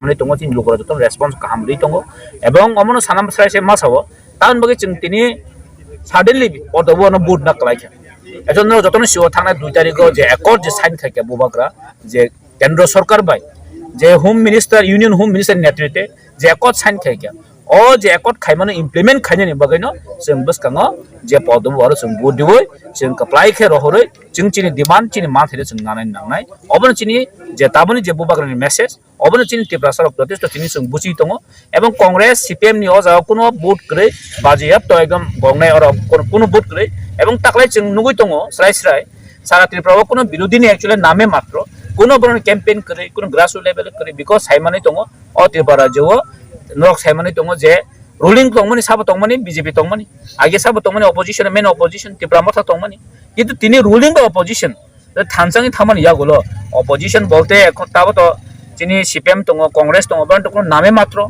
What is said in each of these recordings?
মানে দङ চিনি লোকরা যত রেসপন্স কাহামলি দङ এবং অমনো সানাম সাইসে মাসাও তান বগে जों তিনি সাডেনলি অদবনো বুট না কলাইছে এজন্য যতন সিও থানা 2 তারিখ যে একর্ড যে সাইন থাকে বুবাকরা যে কেন্দ্র সরকার বাই যে home minister union home minister নেতৃত্বে যে একর্ড সাইন থাকে o je akot khaimano implement khainani bagaino जों boskango je podum aro जों budiboi जों apply khe rohoroi जों chini demand chini mathire जों nanai nangnai obon chini je taboni je bubagrani message obon chini tipra sarok protest chini जों buchi tongo ebong congress cpm ni o jaw kuno vote kre bajiyap to ekdom gongnai aro kuno vote kre ebong taklai जों nugui tongo srai srai sara tripura kuno birodhi ni actually name matro kuno boron campaign kre kuno grassroots level kre because saimani tongo o tripura jo nok saimani tongo je ruling tongmani sabo tongmani bjp tongmani age sabo tongmani opposition main opposition tipra matha tongmani kintu tini ruling ba opposition thansangi thamani yagolo opposition bolte ekhon tabo to chini cpm tongo congress tongo ban to name matro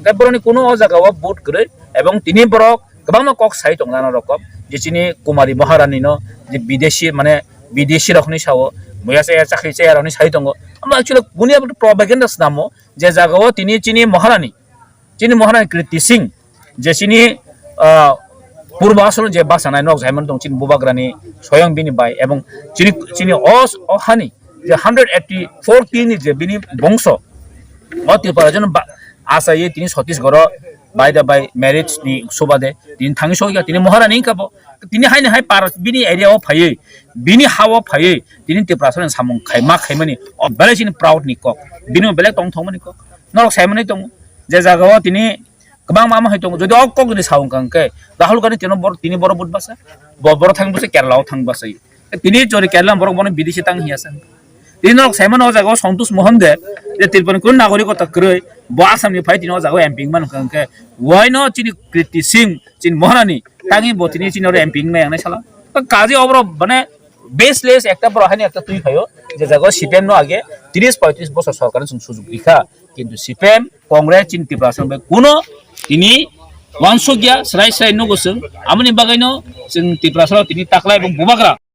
gaboroni kuno o jaga o vote kre ebong tini borok gabang kok sai tongnana rokom je chini kumari maharani no je bideshi mane bideshi rokhni sawo moyase chakri che aroni sai tongo amma actually bunia propaganda namo je jaga o tini chini maharani कृति सिंह जे चिनी पूर्वासन जे बासानाय नक जायमन दं चिन बुबाग्रानि स्वयं बिनि bye एवं चिनी अस अहानि जे 184 किनि जे बिनि बंश अति पराजन आसाये तिनि Chhattisgarh by the by marriage नि सुबादे तिनि थांगि सगिया तिनि महारानी काबो तिनि हायने हाय पार बिनि एरिया अ फायै बिनि हाव फायै तिनि तिप्रासन सामुं खायमा खायमानि अ बेलेसिन प्राउड नि कक बिनि बेलेक तंग थंगमनि कक नरक सायमनि दं जे जागाव तिनी गोबां मामा हयतो जदि अक्क गनि साउं कांके राहुल गांधी तिनि बर बुट बासा बर थांबसे केरलाव थांबासै तिनि जरि केरला बर बने विदेशी तां हियासा तिनि नक साइमन अ जागाव संतोष मोहन दे जे तिरपन कुन नागरिकता क्रय ब आसामनि फाय तिनि अ जागाव एमपिंग मान कांके वाइनो तिनि कृति सिंह चिन महारानी तांगि बतिनि चिनि एमपिंग नाय आंनाय साला काजे अबर बने बेसलेस একটা প্রহানি একটা তুই খায়ো যে জায়গা সিপিএম নো আগে 30-35 বছর সরকারের সুযোগ দিখা কিন্তু সিপিএম কংগ্রেস চিন্তি প্রাসন কোনো তিনি ওয়ানসগিয়া স্রাই স্রাই নো গোসং আমনি বাগাইনো जों ত্রিপুরা তিনি তাকলা এবং বুবাগ্রা